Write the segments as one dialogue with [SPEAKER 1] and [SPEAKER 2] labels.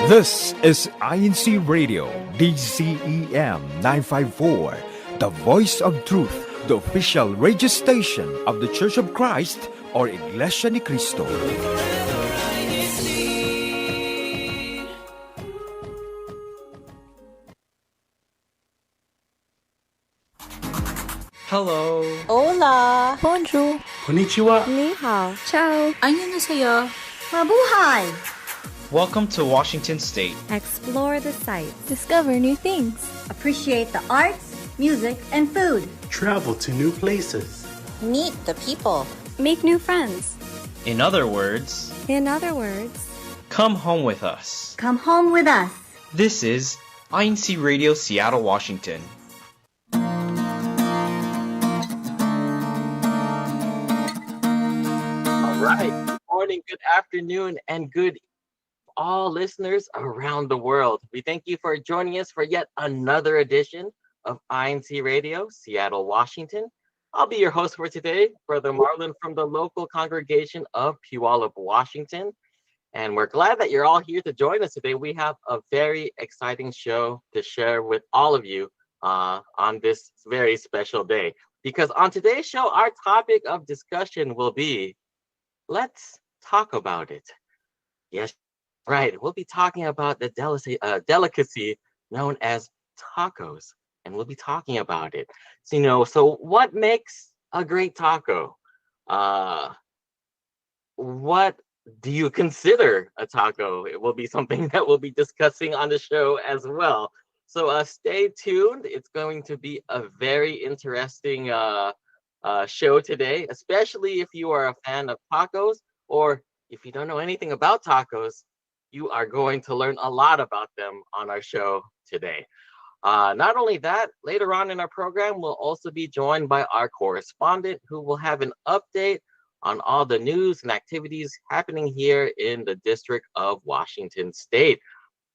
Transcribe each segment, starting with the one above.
[SPEAKER 1] This is INCRadio DCEM 954, the voice of truth, the official radio station of the Church of Christ or Iglesianicristo.
[SPEAKER 2] Hello.
[SPEAKER 3] Hola!
[SPEAKER 4] Bonjour.
[SPEAKER 5] Konnichiwa.
[SPEAKER 4] Ni hao.
[SPEAKER 3] Ciao!
[SPEAKER 6] 안녕하세요.
[SPEAKER 7] Mabuhay!
[SPEAKER 2] Welcome to Washington State.
[SPEAKER 4] Explore the sights. Discover new things.
[SPEAKER 7] Appreciate the arts, music, and food.
[SPEAKER 5] Travel to new places.
[SPEAKER 3] Meet the people.
[SPEAKER 4] Make new friends.
[SPEAKER 2] In other words, come home with us.
[SPEAKER 7] Come home with us.
[SPEAKER 2] This is INCRadio Seattle, Washington. All right. Good morning, good afternoon, and good all listeners around the world. We thank you for joining us for yet another edition of INCRadio Seattle, Washington. I'll be your host for today, Brother Marlon from the local congregation of Puyallup, Washington. And we're glad that you're all here to join us today. We have a very exciting show to share with all of you on this very special day. Because on today's show, our topic of discussion will be, let's talk about it. Yes, right. We'll be talking about the delicacy known as tacos, and we'll be talking about it. So what makes a great taco? What do you consider a taco? It will be something that we'll be discussing on the show as well. So stay tuned. It's going to be a very interesting show today, especially if you are a fan of tacos, or if you don't know anything about tacos, you are going to learn a lot about them on our show today. Not only that, later on in our program, we'll also be joined by our correspondent who will have an update on all the news and activities happening here in the District of Washington State.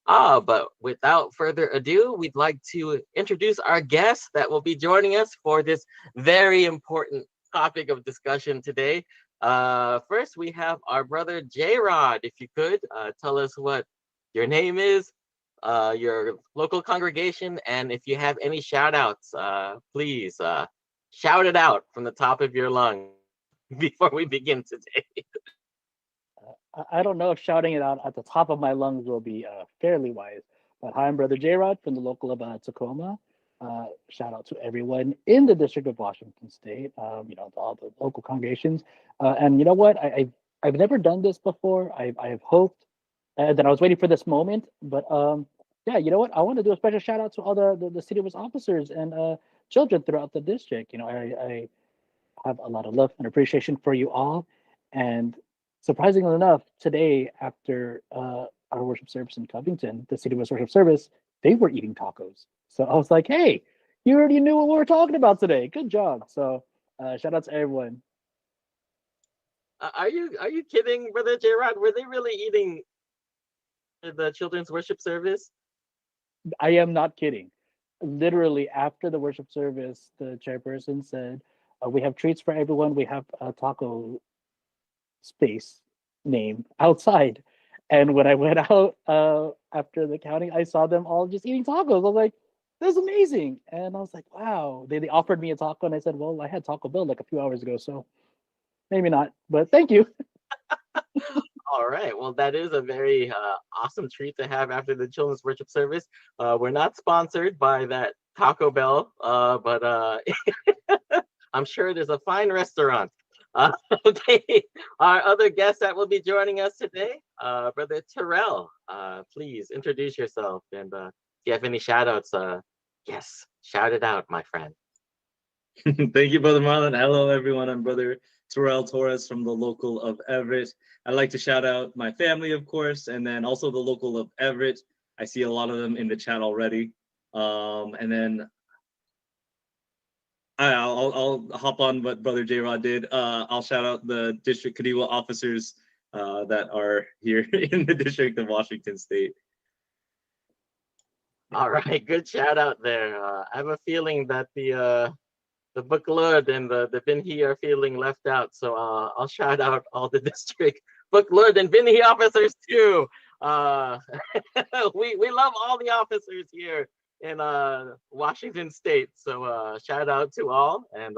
[SPEAKER 2] But without further ado, we'd like to introduce our guests that will be joining us for this very important topic of discussion today. First, we have our brother J-Rod. If you could tell us what your name is, your local congregation, and if you have any shout outs, please shout it out from the top of your lung before we begin today.
[SPEAKER 8] I don't know if shouting it out at the top of my lungs will be fairly wise, but hi, I'm Brother J-Rod from the local of Tacoma. Shout out to everyone in the District of Washington State, to all the local congregations. And you know what? I've never done this before. I've hoped that I was waiting for this moment, but yeah, you know what? I want to do a special shout out to all the city officers and children throughout the district. I have a lot of love and appreciation for you all. And surprisingly enough, today after our worship service in Covington, the City Worship Service, they were eating tacos. So I was like, hey, you already knew what we were talking about today. Good job. So shout out to everyone.
[SPEAKER 2] Are you kidding, Brother J-Rod? Were they really eating the children's worship service?
[SPEAKER 8] I am not kidding. Literally after the worship service, the chairperson said, we have treats for everyone. We have a taco space name outside. And when I went out after the counting, I saw them all just eating tacos. I was like, this is amazing. And I was like, wow. They offered me a taco and I said, well, I had Taco Bell like a few hours ago, so maybe not, but thank you.
[SPEAKER 2] All right. Well, that is a very awesome treat to have after the children's worship service. We're not sponsored by that Taco Bell, but I'm sure there's a fine restaurant. Okay. Our other guest that will be joining us today, Brother Terrell. Please introduce yourself, and if you have any shout outs, yes, shout it out, my friend.
[SPEAKER 9] Thank you, Brother Marlon. Hello, everyone. I'm Brother Terrell Torres from the local of Everett. I'd like to shout out my family, of course, and then also the local of Everett. I see a lot of them in the chat already. And then I'll hop on what Brother J-Rod did. I'll shout out the District Kadiwa officers that are here in the District of Washington State.
[SPEAKER 2] All right, good shout out there. I have a feeling that the Buklod and the Binhi are feeling left out, so I'll shout out all the district Facebook Lord and been the officers too. We love all the officers here in Washington State. So shout out to all, and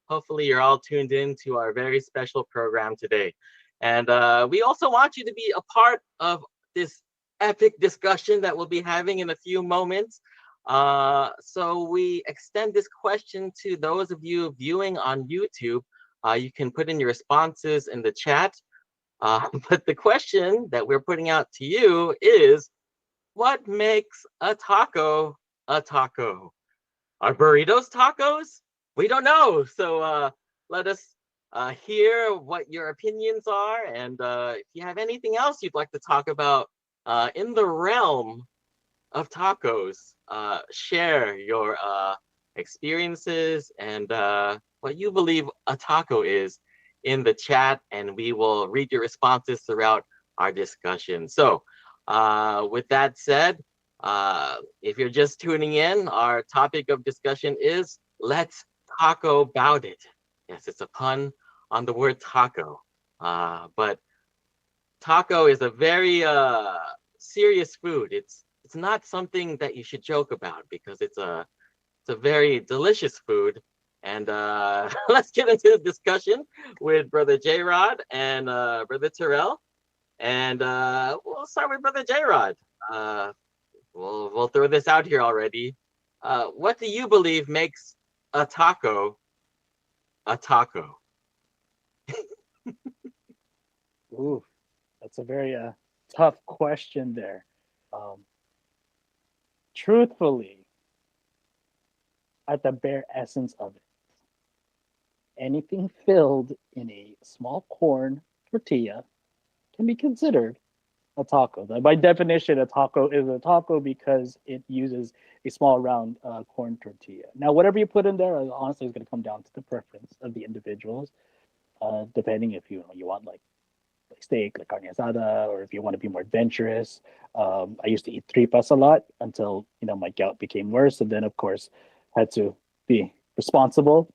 [SPEAKER 2] hopefully you're all tuned in to our very special program today. And we also want you to be a part of this epic discussion that we'll be having in a few moments. So we extend this question to those of you viewing on YouTube. You can put in your responses in the chat. But the question that we're putting out to you is, what makes a taco a taco? Are burritos tacos? We don't know. So let us hear what your opinions are. And if you have anything else you'd like to talk about in the realm of tacos, share your experiences and what you believe a taco is in the chat, and we will read your responses throughout our discussion. So with that said, if you're just tuning in, our topic of discussion is let's taco about it. Yes, it's a pun on the word taco, but taco is a very serious food. It's not something that you should joke about because it's a very delicious food. And let's get into the discussion with Brother J Rod and Brother Terrell. And we'll start with Brother J Rod. We'll throw this out here already. What do you believe makes a taco a taco?
[SPEAKER 8] Ooh, that's a very tough question there. Truthfully, at the bare essence of it, anything filled in a small corn tortilla can be considered a taco. By definition, a taco is a taco because it uses a small round corn tortilla. Now, whatever you put in there, honestly, is going to come down to the preference of the individuals, depending if you want like steak, like carne asada, or if you want to be more adventurous. I used to eat tripas a lot until my gout became worse, and then of course had to be responsible.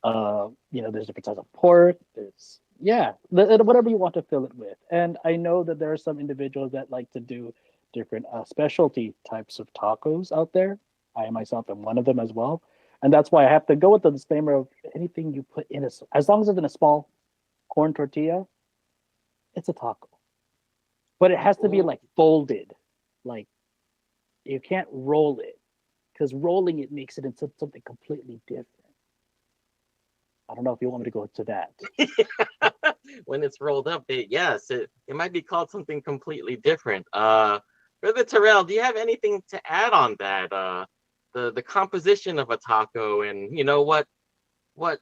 [SPEAKER 8] There's different types of pork. There's whatever you want to fill it with. And I know that there are some individuals that like to do different specialty types of tacos out there. I myself am one of them as well, and that's why I have to go with the disclaimer of anything you put in as long as it's in a small corn tortilla, it's a taco. But it has to be like folded. Like you can't roll it, because rolling it makes it into something completely different. I don't know if you want me to go into that.
[SPEAKER 2] When it's rolled up, it might be called something completely different. Brother Terrell, do you have anything to add on that? The composition of a taco, and what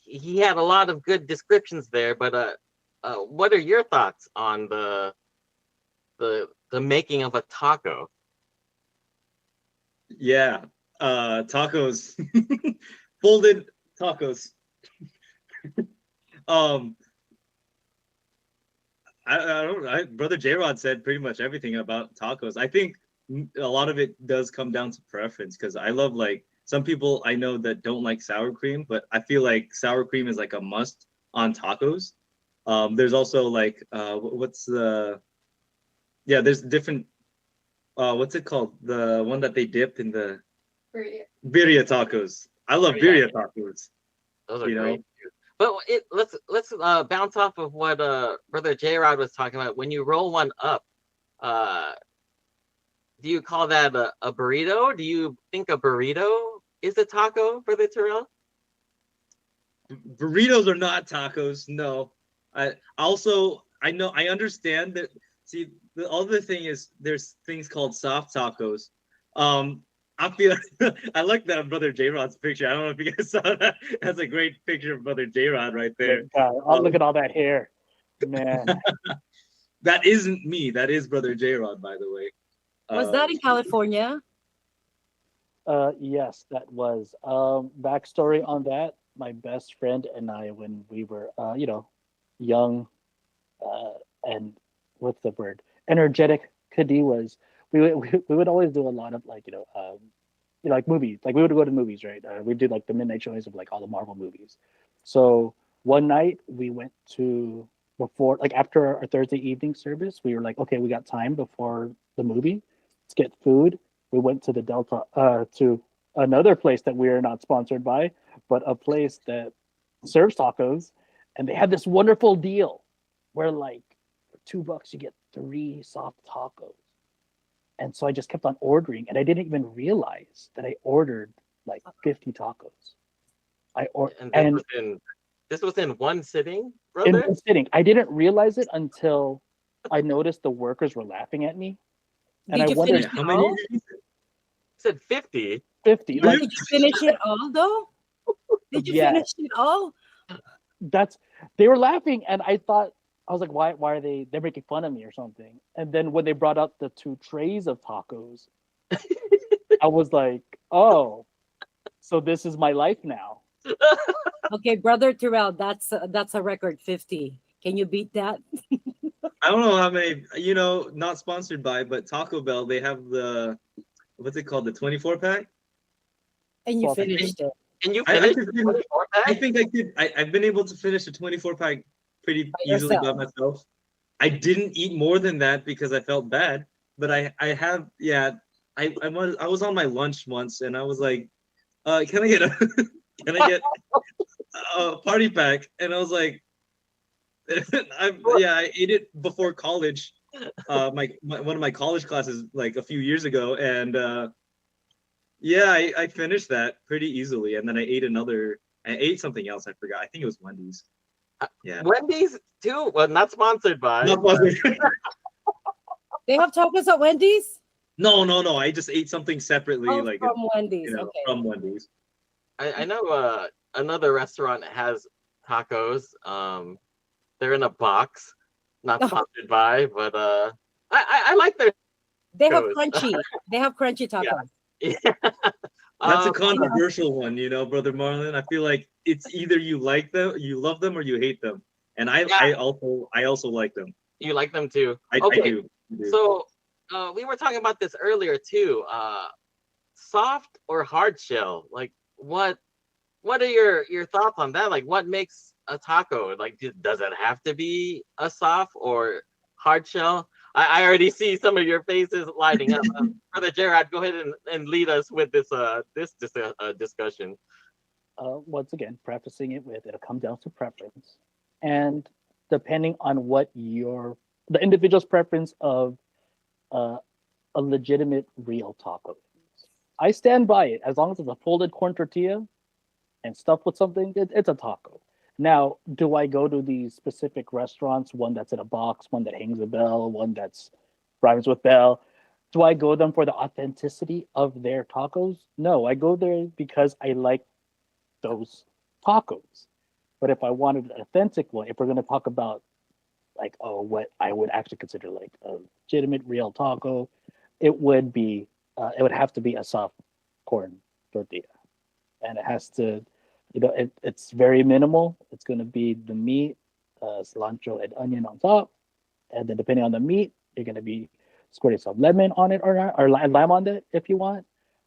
[SPEAKER 2] he had a lot of good descriptions there, but what are your thoughts on the making of a taco?
[SPEAKER 9] Yeah, tacos, folded tacos. Brother J-Rod said pretty much everything about tacos. I think a lot of it does come down to preference, because I love, like, some people I know that don't like sour cream, but I feel like sour cream is like a must on tacos. There's also like there's different what's it called? The one that they dipped in the birria tacos. I love birria tacos.
[SPEAKER 2] Those are great. But let's bounce off of what Brother J Rod was talking about. When you roll one up, do you call that a burrito? Do you think a burrito is a taco, Brother Terrell?
[SPEAKER 9] Burritos are not tacos. No. I understand that. See, the other thing is there's things called soft tacos. I feel I like that Brother J Rod's picture. I don't know if you guys saw that. That's a great picture of Brother J Rod right there.
[SPEAKER 8] Look at all that hair, man.
[SPEAKER 9] That isn't me. That is Brother J Rod, by the way.
[SPEAKER 6] Was that in California?
[SPEAKER 8] Yes, that was. Backstory on that: my best friend and I, when we were, young, and what's the word? Energetic Kadiwas. We would always do a lot of like movies. Like we would go to movies, right? We did like the midnight showings of like all the Marvel movies. So one night we went to before, like after our Thursday evening service, we were like, okay, we got time before the movie. Let's get food. We went to the Delta, to another place that we are not sponsored by, but a place that serves tacos, and they had this wonderful deal where like for $2 you get 3 soft tacos. And so I just kept on ordering, and I didn't even realize that I ordered like 50 tacos.
[SPEAKER 2] And this was in one sitting,
[SPEAKER 8] in
[SPEAKER 2] brother.
[SPEAKER 8] one sitting. I didn't realize it until I noticed the workers were laughing at me, and
[SPEAKER 6] Did
[SPEAKER 8] I
[SPEAKER 6] you
[SPEAKER 8] wondered
[SPEAKER 6] finish
[SPEAKER 9] How
[SPEAKER 6] it
[SPEAKER 9] many?
[SPEAKER 6] all?
[SPEAKER 2] Said 50.
[SPEAKER 8] 50. Like
[SPEAKER 6] Did you finish it all though? Did you
[SPEAKER 8] Yeah.
[SPEAKER 6] finish it all?
[SPEAKER 8] that's they were laughing, and I thought, I was like, why are they're making fun of me or something? And then when they brought out the 2 trays of tacos, I was like, oh, so this is my life now.
[SPEAKER 6] Okay, brother Terrell, that's a record 50. Can you beat that?
[SPEAKER 9] I don't know how many. Not sponsored by, but Taco Bell, they have the what's it called, the 24 pack.
[SPEAKER 6] And you
[SPEAKER 8] Well,
[SPEAKER 6] finished it
[SPEAKER 2] And you
[SPEAKER 9] I
[SPEAKER 2] finished
[SPEAKER 9] could
[SPEAKER 2] the
[SPEAKER 9] finish-
[SPEAKER 2] 24
[SPEAKER 9] I
[SPEAKER 2] pack?
[SPEAKER 9] think I could. I've been able to finish a 24 pack pretty easily by
[SPEAKER 6] yourself.
[SPEAKER 9] myself. I didn't eat more than that because I felt bad, but I have, yeah. I was on my lunch once, and I was like, can I get a can I get a party pack? And I was like, I ate it before college. My one of my college classes like a few years ago, and I finished that pretty easily, and then I ate something else. I forgot. I think it was Wendy's. Yeah.
[SPEAKER 2] Wendy's too. Well, not sponsored by.
[SPEAKER 9] Not Wendy's.
[SPEAKER 6] They have tacos at Wendy's?
[SPEAKER 9] No. I just ate something separately,
[SPEAKER 6] Oh,
[SPEAKER 9] like
[SPEAKER 6] from Wendy's. Okay.
[SPEAKER 9] from Wendy's.
[SPEAKER 2] I know another restaurant that has tacos. They're in a box, not sponsored by, but I like their
[SPEAKER 6] They have
[SPEAKER 2] tacos.
[SPEAKER 6] crunchy. They have crunchy tacos.
[SPEAKER 2] Yeah.
[SPEAKER 9] That's a
[SPEAKER 2] Um,
[SPEAKER 9] controversial one, Brother Marlon. I feel like it's either you like them, you love them, or you hate them. And I also like them.
[SPEAKER 2] You like them too.
[SPEAKER 9] I
[SPEAKER 2] Okay,
[SPEAKER 9] do.
[SPEAKER 2] so we were talking about this earlier too. Soft or hard shell? Like what are your thoughts on that? Like what makes a taco? Like does it have to be a soft or hard shell? I already see some of your faces lighting up. Brother Gerard, go ahead and lead us with this discussion.
[SPEAKER 8] Once again, prefacing it with, it'll come down to preference, and depending on what the individual's preference of a legitimate real taco is. I stand by it. As long as it's a folded corn tortilla and stuffed with something, it's a taco. Now, do I go to these specific restaurants, one that's in a box, one that hangs a bell, one that's rhymes with bell? Do I go them for the authenticity of their tacos? No, I go there because I like those tacos. But if I wanted an authentic one, if we're going to talk about like, what I would actually consider like a legitimate real taco, it would have to be a soft corn tortilla, and it has to, it's very minimal. It's going to be the meat, cilantro and onion on top, and then depending on the meat, you're going to be squirting some lemon on it or not, or lime on it if you want.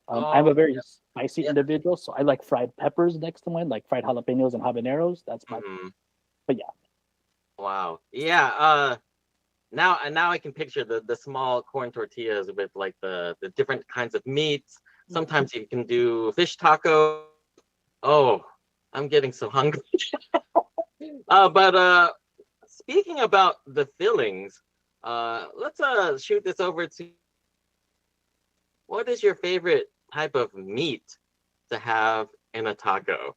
[SPEAKER 8] I'm a very spicy individual, so I like fried peppers next to mine, like fried jalapenos and habaneros. That's my. But yeah.
[SPEAKER 2] Wow. Yeah. Now I can picture the small corn tortillas with like the different kinds of meats. Sometimes you can do fish taco. Oh, I'm getting so hungry. But speaking about the fillings, let's shoot this over to, what is your favorite type of meat to have in a taco?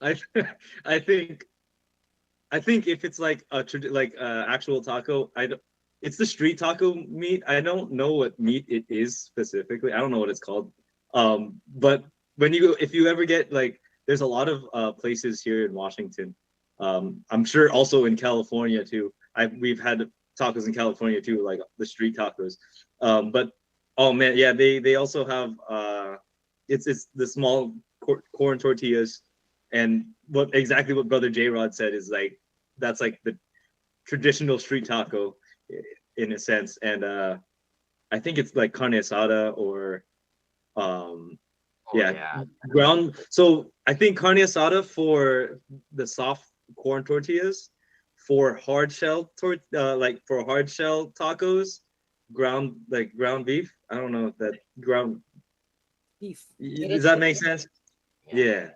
[SPEAKER 9] I think if it's like actual taco, it's the street taco meat. I don't know what meat it is specifically. I don't know what it's called. But if you ever get like, there's a lot of places here in Washington. I'm sure also in California too. We've had tacos in California too, like the street tacos. But oh man, yeah, they also have it's the small corn tortillas, and exactly what Brother J Rod said is like, that's like the traditional street taco in a sense. And I think it's like carne asada or
[SPEAKER 2] yeah.
[SPEAKER 9] ground. So I think carne asada for the soft corn tortillas, for hard shell like for hard shell tacos, ground beef. I don't know if that ground.
[SPEAKER 6] Beef.
[SPEAKER 9] Does that make sense? Yeah.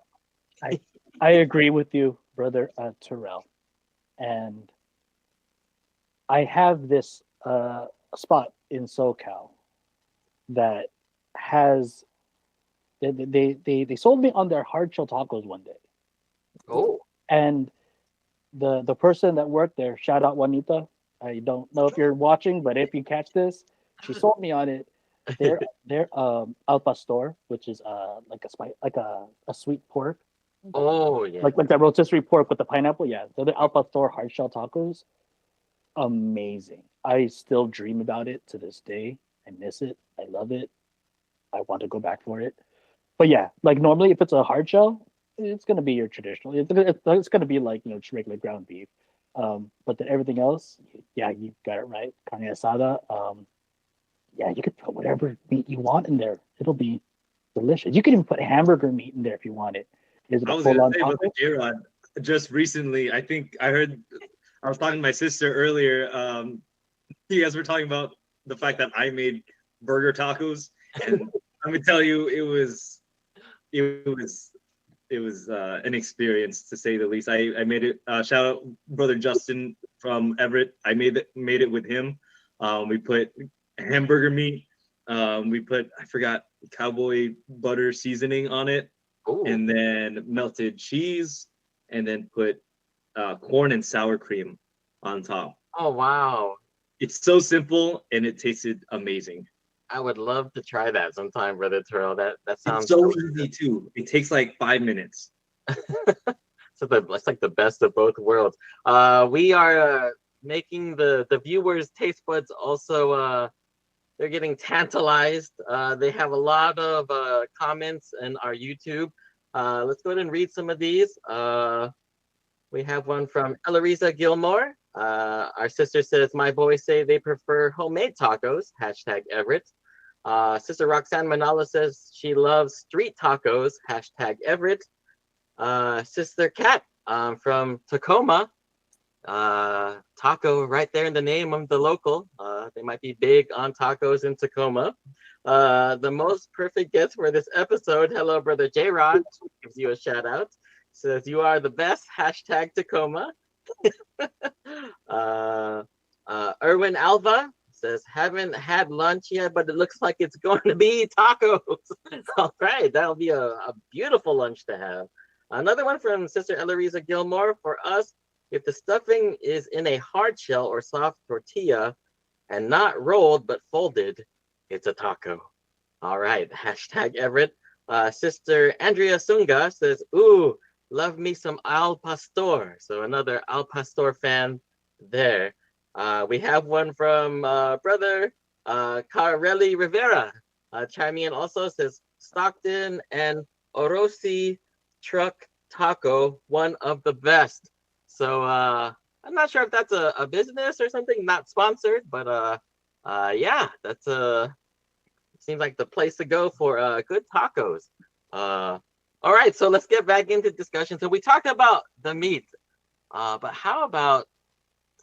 [SPEAKER 8] I agree with you, brother Terrell. And I have this spot in SoCal that has they sold me on their hard shell tacos one day,
[SPEAKER 2] Oh,
[SPEAKER 8] and the person that worked there, shout out Juanita. I don't know if you're watching, but if you catch this, she sold me on it. They're al pastor, which is like a sweet pork,
[SPEAKER 2] oh yeah.
[SPEAKER 8] like that rotisserie pork with the pineapple. Yeah, so the al pastor hard shell tacos, amazing. I still dream about it to this day. I miss it. I love it. I want to go back for it. But yeah, like normally if it's a hard shell, it's gonna be your traditional. It's gonna be like just regular ground beef. But then everything else, yeah, you got it right. Carne asada. Yeah, you could put whatever meat you want in there. It'll be delicious. You could even put hamburger meat in there if you want it. Is it
[SPEAKER 9] I
[SPEAKER 8] a
[SPEAKER 9] was
[SPEAKER 8] full
[SPEAKER 9] gonna
[SPEAKER 8] on
[SPEAKER 9] say about
[SPEAKER 8] taco?
[SPEAKER 9] the J-Rod. Just recently, I think I heard I was talking to my sister earlier. You guys were talking about the fact that I made burger tacos, and let me tell you, it was an experience to say the least. I made it. Shout out brother Justin from Everett. I made it with him. We put hamburger meat. We put I forgot cowboy butter seasoning on it,
[SPEAKER 2] Oh,
[SPEAKER 9] and then melted cheese, and then put corn and sour cream on top.
[SPEAKER 2] oh wow.
[SPEAKER 9] It's so simple and it tasted amazing.
[SPEAKER 2] I would love to try that sometime, Brother Terrell. That
[SPEAKER 9] It's
[SPEAKER 2] sounds
[SPEAKER 9] so
[SPEAKER 2] delicious.
[SPEAKER 9] easy too. It takes like 5 minutes.
[SPEAKER 2] So it's like the best of both worlds. We are making the viewers' taste buds also. They're getting tantalized. They have a lot of comments in our YouTube. Let's go ahead and read some of these. We have one from Eloisa Gilmore. Our sister says, my boys say they prefer homemade tacos, hashtag Everett. Sister Roxanne Manala says she loves street tacos, hashtag Everett. Sister Kat from Tacoma, taco right there in the name of the local. They might be big on tacos in Tacoma. The most perfect guest for this episode, hello, brother J-Rod, gives you a shout out. Says, you are the best, hashtag Tacoma. Erwin Alva says, haven't had lunch yet, but it looks like it's going to be tacos. All right, that'll be a beautiful lunch to have. Another one from Sister Eloisa Gilmore. For us, if the stuffing is in a hard shell or soft tortilla and not rolled but folded, it's a taco. All right, hashtag Everett. Sister Andrea Sunga says, ooh, love me some al pastor. So another al pastor fan there. We have one from brother Carelli Rivera. Chiming in also, says Stockton and Orosi truck taco, one of the best. So I'm not sure if that's a business or something, not sponsored, but yeah, that's seems like the place to go for good tacos. All right, so let's get back into discussion. So we talked about the meat, but how about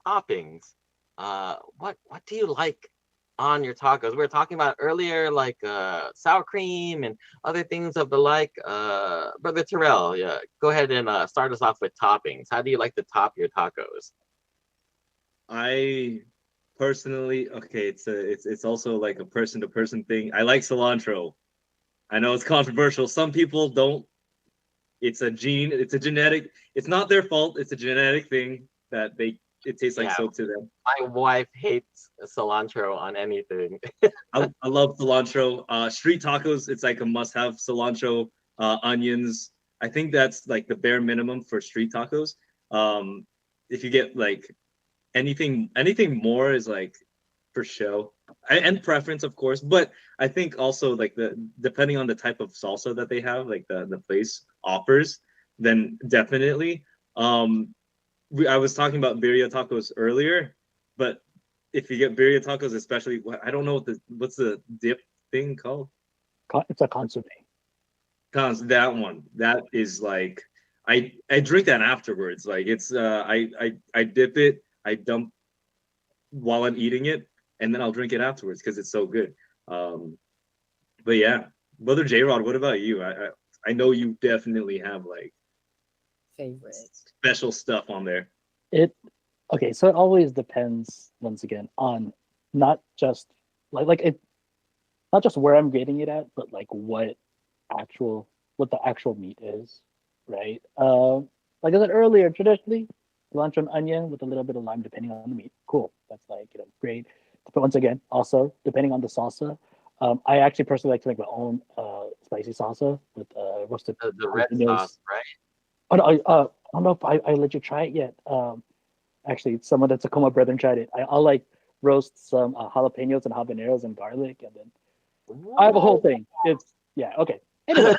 [SPEAKER 2] toppings? What do you like on your tacos? We were talking about earlier, like sour cream and other things of the like. Brother Terrell, yeah, go ahead and start us off with toppings. How do you like to top your tacos?
[SPEAKER 9] I personally, okay, it's also like a person to person thing. I like cilantro. I know it's controversial. Some people don't. It's a genetic. It's not their fault. It's a genetic thing that it tastes like so to them.
[SPEAKER 2] My wife hates cilantro on anything.
[SPEAKER 9] I love cilantro. Street tacos, it's like a must-have. Cilantro, onions. I think that's like the bare minimum for street tacos. If you get like anything more is like for show and preference, of course. But I think also like depending on the type of salsa that they have, like the place offers, then definitely. I was talking about birria tacos earlier, but if you get birria tacos, especially, I don't know what's the dip thing called.
[SPEAKER 8] It's a consomme.
[SPEAKER 9] Cons that one. That is like I drink that afterwards. Like it's I dip it, I dump while I'm eating it, and then I'll drink it afterwards because it's so good. But yeah, Brother J Rod, what about you? I know you definitely have like
[SPEAKER 6] Favorite.
[SPEAKER 9] special stuff on there.
[SPEAKER 8] It okay, so it always depends once again on not just like it not just where I'm getting it at, but like what the actual meat is, right? Like I said earlier, traditionally cilantro and onion with a little bit of lime, depending on the meat. Cool, that's like great. But once again, also depending on the salsa, I actually personally like to make my own spicy salsa with roasted
[SPEAKER 2] The red
[SPEAKER 8] jalapenos.
[SPEAKER 2] sauce, right?
[SPEAKER 8] Oh, no, I don't know if I let you try it yet. Actually, some of the Tacoma brethren tried it. I'll like roast some jalapenos and habaneros and garlic, and then I have a whole thing. It's yeah, okay. Anyway,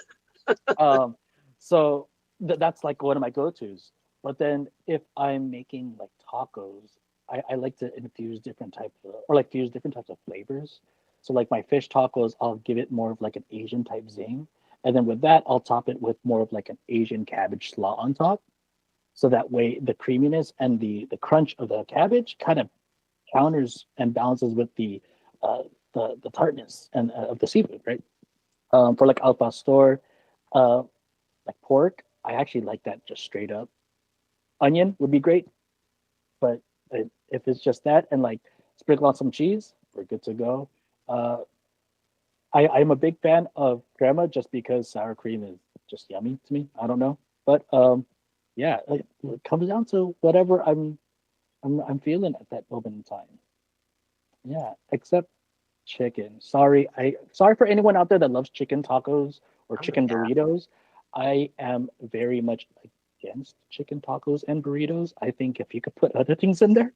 [SPEAKER 8] so that's like one of my go-tos. But then if I'm making like tacos, I like to infuse different types of, or like fuse different types of flavors. So like my fish tacos, I'll give it more of like an Asian type zing. And then with that, I'll top it with more of like an Asian cabbage slaw on top. So that way the creaminess and the crunch of the cabbage kind of counters and balances with the tartness and of the seafood, right? For like al pastor, uh, like pork, I actually like that just straight up. Onion would be great, but if it's just that and like sprinkle on some cheese, we're good to go. Uh, I'm a big fan of crema just because sour cream is just yummy to me. I don't know, but yeah, it comes down to whatever I'm feeling at that moment in time. Yeah, except chicken. Sorry for anyone out there that loves chicken tacos or
[SPEAKER 2] Oh,
[SPEAKER 8] chicken
[SPEAKER 2] yeah.
[SPEAKER 8] burritos. I am very much against chicken tacos and burritos. I think if you could put other things in there,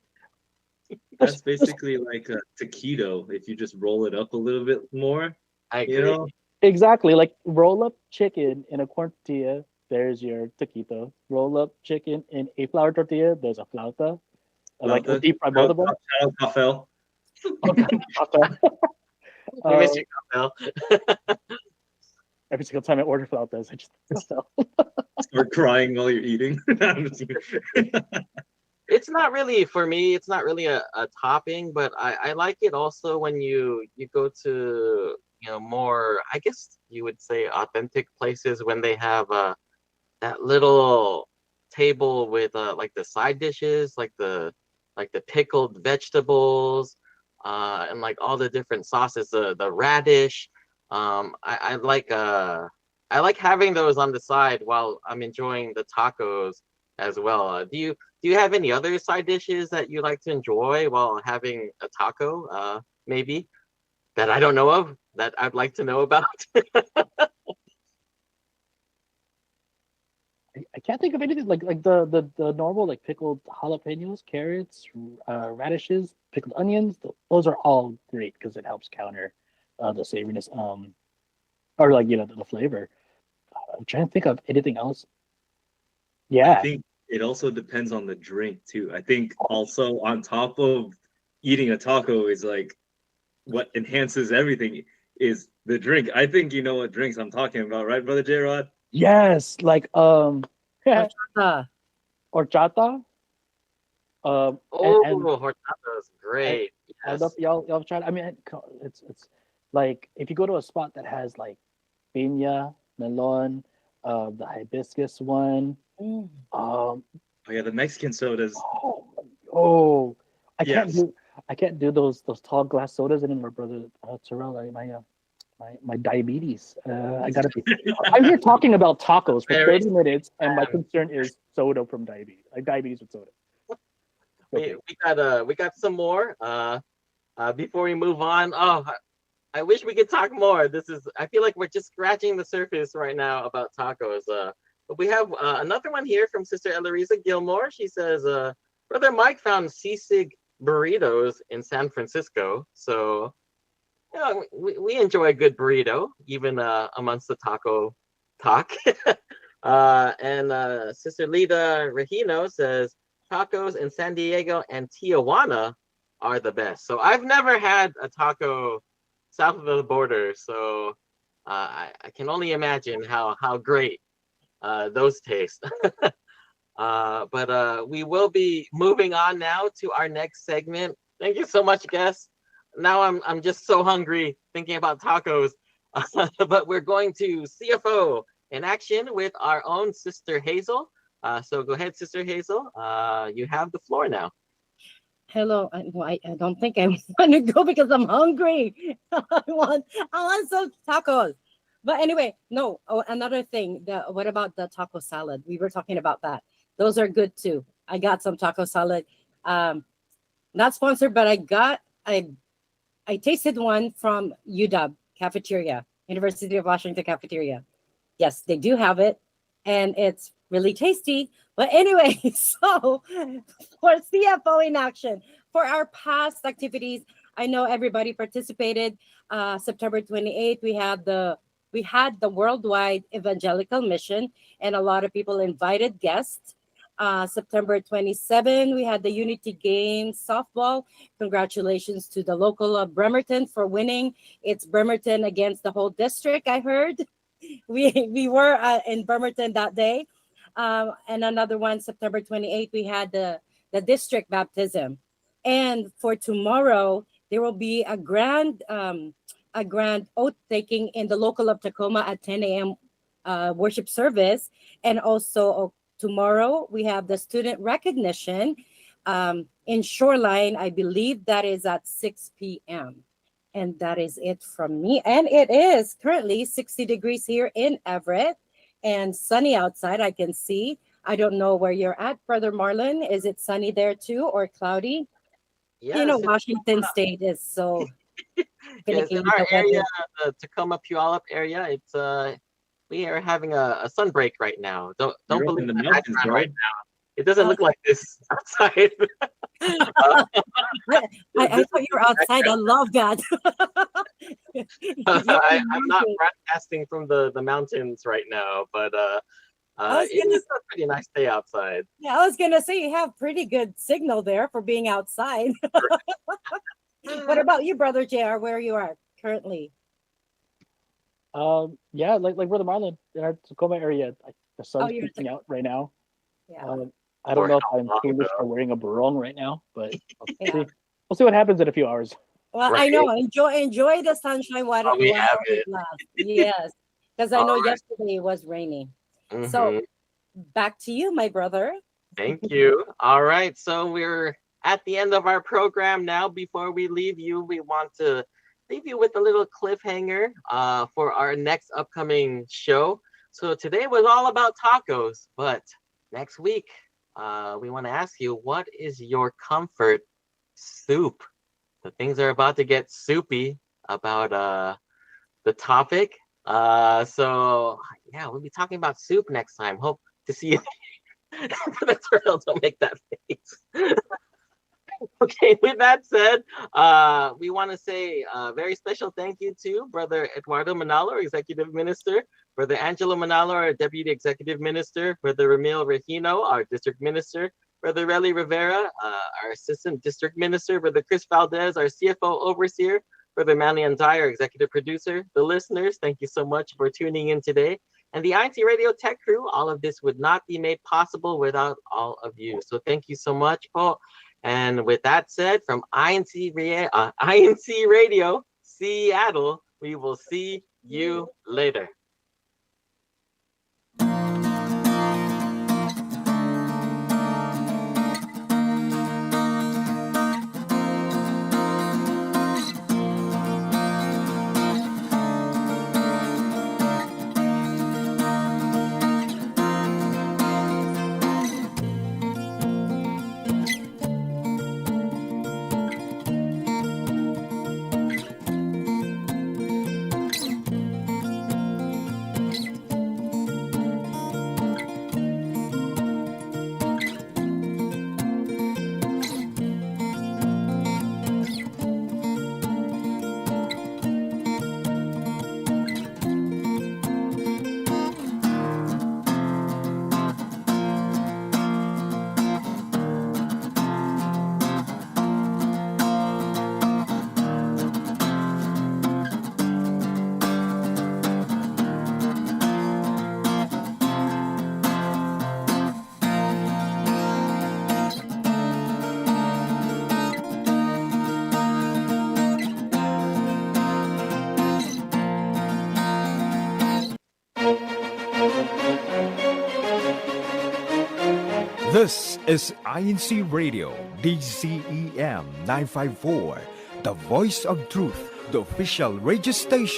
[SPEAKER 9] That's basically like a taquito if you just roll it up a little bit more,
[SPEAKER 2] I
[SPEAKER 9] you
[SPEAKER 2] agree.
[SPEAKER 9] know?
[SPEAKER 8] exactly like roll up chicken in a corn tortilla. There's your taquito. Roll up chicken in a flour tortilla. There's a flauta. Like
[SPEAKER 9] Flauta.
[SPEAKER 8] deep fry both of them.
[SPEAKER 9] Shout out Rafael.
[SPEAKER 8] Okay, flauta.
[SPEAKER 2] We miss you, Kyle.
[SPEAKER 8] Every single time I order flautas, I just
[SPEAKER 9] Start crying while you're eating. I'm just kidding.
[SPEAKER 2] It's not really for me. It's not really a topping, but I like it also when you go to more. I guess you would say authentic places when they have that little table with like the side dishes, like the pickled vegetables, and like all the different sauces, the radish. I like having those on the side while I'm enjoying the tacos as well. Do you have any other side dishes that you like to enjoy while having a taco? Maybe that I don't know of that I'd like to know about.
[SPEAKER 8] I can't think of anything like the normal like pickled jalapenos, carrots, radishes, pickled onions. Those are all great because it helps counter the savoriness, or like the flavor. I'm trying to think of anything else.
[SPEAKER 9] I
[SPEAKER 8] Yeah,
[SPEAKER 9] think it also depends on the drink too. I think also on top of eating a taco is like what enhances everything is the drink. I think you know what drinks I'm talking about, right, Brother J Rod?
[SPEAKER 8] yes, like
[SPEAKER 6] Horchata.
[SPEAKER 8] horchata.
[SPEAKER 2] Oh,
[SPEAKER 8] And
[SPEAKER 2] horchata is great.
[SPEAKER 8] I don't know
[SPEAKER 2] Yes.
[SPEAKER 8] if y'all tried. I mean, it's like if you go to a spot that has like piña, melon, the hibiscus one.
[SPEAKER 6] Mm.
[SPEAKER 9] Oh yeah, the Mexican sodas.
[SPEAKER 8] Oh,
[SPEAKER 9] Yes.
[SPEAKER 8] I can't do those tall glass sodas anymore, brother Terrell. My diabetes. I gotta be. I'm here talking about tacos for
[SPEAKER 2] Very
[SPEAKER 8] 30 minutes, and my
[SPEAKER 2] sad.
[SPEAKER 8] concern is soda from diabetes. Like diabetes with soda. Okay.
[SPEAKER 2] We got some more. Before we move on. Oh, I wish we could talk more. I feel like we're just scratching the surface right now about tacos. But we have another one here from Sister Elariza Gilmore. She says, Brother Mike found sisig burritos in San Francisco. So, we enjoy a good burrito, even amongst the taco talk. And Sister Lita Regino says, tacos in San Diego and Tijuana are the best. So I've never had a taco south of the border. So I can only imagine how great those taste. But we will be moving on now to our next segment. Thank you so much, guests. Now I'm just so hungry thinking about tacos. But we're going to CFO in action with our own Sister Hazel. So go ahead, Sister Hazel. You have the floor now.
[SPEAKER 6] Hello. I don't think I want to go because I'm hungry. I want some tacos. But anyway, no. Oh, another thing. What about the taco salad? We were talking about that. Those are good too. I got some taco salad. Not sponsored, but I tasted one from UW cafeteria, University of Washington cafeteria. Yes, they do have it, and it's really tasty. But anyway, so for CFO in action, for our past activities, I know everybody participated. September 28th, we had the worldwide evangelical mission, and a lot of people invited guests. September 27, we had the Unity Games softball. Congratulations to the local of Bremerton for winning. It's Bremerton against the whole district, I heard. We were in Bremerton that day. And another one, September 28th, we had the district baptism. And for tomorrow, there will be a grand oath taking in the local of Tacoma at 10 a.m. Worship service. And also tomorrow, we have the student recognition in Shoreline. I believe that is at 6 p.m. And that is it from me. And it is currently 60 degrees here in Everett and sunny outside. I can see. I don't know where you're at, Brother Marlon. Is it sunny there too or cloudy?
[SPEAKER 2] Yes,
[SPEAKER 6] You know, Washington State is so
[SPEAKER 2] yes,
[SPEAKER 6] finicky
[SPEAKER 2] in
[SPEAKER 6] with
[SPEAKER 2] our
[SPEAKER 6] the
[SPEAKER 2] area,
[SPEAKER 6] weather.
[SPEAKER 2] the Tacoma Puyallup area, it's we are having a sunbreak right now. Don't
[SPEAKER 9] You're up in
[SPEAKER 2] believe
[SPEAKER 9] the
[SPEAKER 2] the
[SPEAKER 9] mountains,
[SPEAKER 2] background
[SPEAKER 9] bro.
[SPEAKER 2] right now. It doesn't look like this outside.
[SPEAKER 6] I thought you were outside. I love that.
[SPEAKER 2] I'm not broadcasting from the mountains right now, but it's a pretty nice day outside.
[SPEAKER 6] Yeah, I was gonna say you have pretty good signal there for being outside. What about you, Brother JR, where you are currently?
[SPEAKER 8] Yeah, like Brother Marlon in our Tacoma area, the sun's
[SPEAKER 6] you're
[SPEAKER 8] peeking out right now.
[SPEAKER 6] Yeah.
[SPEAKER 8] I don't know if I'm foolish for wearing a barong right now, but we'll see what happens in a few hours.
[SPEAKER 6] Well, I know. Enjoy the sunshine while
[SPEAKER 2] we have
[SPEAKER 6] it
[SPEAKER 2] it.
[SPEAKER 6] lasts. Yes, because I know
[SPEAKER 2] All right.
[SPEAKER 6] yesterday it was raining.
[SPEAKER 2] Mhm.
[SPEAKER 6] So back to you, my brother.
[SPEAKER 2] Thank you. All right, so we're at the end of our program now. Before we leave you, we want to leave you with a little cliffhanger for our next upcoming show. So today was all about tacos, but next week we want to ask you, what is your comfort soup? The things are about to get soupy about the topic. So yeah, we'll be talking about soup next time. Hope to see you. That's real. Don't make that face. Okay, with that said, we want to say a very special thank you to Brother Eduardo Manalo, our Executive Minister, Brother Angelo Manalo, our Deputy Executive Minister, Brother Ramil Regino, our District Minister, Brother Relly Rivera, our Assistant District Minister, Brother Chris Valdez, our CFO Overseer, Brother Manly Andai, our Executive Producer, the listeners, thank you so much for tuning in today. And the INCRadio Tech Crew, all of this would not be made possible without all of you. So thank you so much, Paul. And with that said, from INC Radio Seattle, we will see you later.
[SPEAKER 1] This is INCRadio DCEM 954, the voice of truth, the official radio station